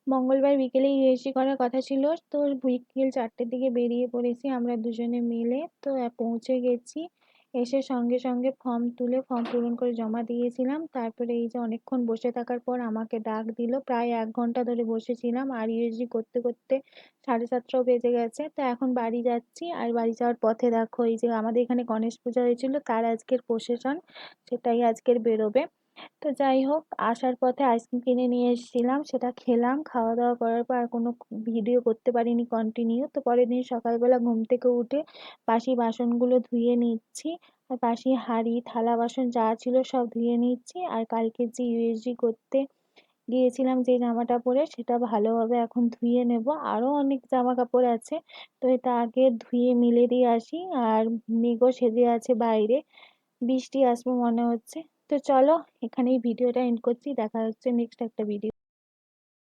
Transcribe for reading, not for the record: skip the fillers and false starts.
মঙ্গলবার বিকেলে ইউএসজি করার কথা ছিল। তো বিকেল 4টের দিকে বেরিয়ে পড়েছি আমরা দুজনে মিলে। তো পৌঁছে গেছি। এসে সঙ্গে সঙ্গে ফর্ম তুলে ফর্ম পূরণ করে জমা দিয়েছিলাম। তারপরে এই যে অনেকক্ষণ বসে থাকার পর আমাকে ডাক দিল। প্রায় 1 ঘন্টা ধরে বসেছিলাম আর ইউএসজি করতে করতে 7:30টাও বেজে গেছে। তো এখন বাড়ি যাচ্ছি। আর বাড়ি যাওয়ার পথে দেখো এই যে আমাদের এখানে গণেশ পূজা হয়েছিল তার আজকের প্রসেশন, সেটাই আজকের বেরোবে। তো যাই হোক, আসার পথে আইসক্রিম কিনে নিয়ে এসেছিলাম, সেটা খেলাম। খাওয়া দাওয়া করার পর আর কোনো ভিডিও করতে পারিনি কন্টিনিউ। তো পরের দিন সকালবেলা ঘুম থেকে উঠে বাসি বাসনগুলো ধুয়ে নিচ্ছি। আর বাসি হাঁড়ি থালা বাসন যা ছিল সব ধুয়ে নিচ্ছি। আর কালকে যে ইউএসজি করতে গিয়েছিলাম যে জামাটা পরে, সেটা ভালোভাবে এখন ধুয়ে নেব। আরো অনেক জামা কাপড় আছে, তো এটা আগে ধুয়ে মিলে দিয়ে আসি। আর মেঘও সেজে আছে বাইরে, বৃষ্টি আসবে মনে হচ্ছে। তো চলো, এখানেই ভিডিওটা এন্ড করছি। দেখা হচ্ছে নেক্সট একটা ভিডিও।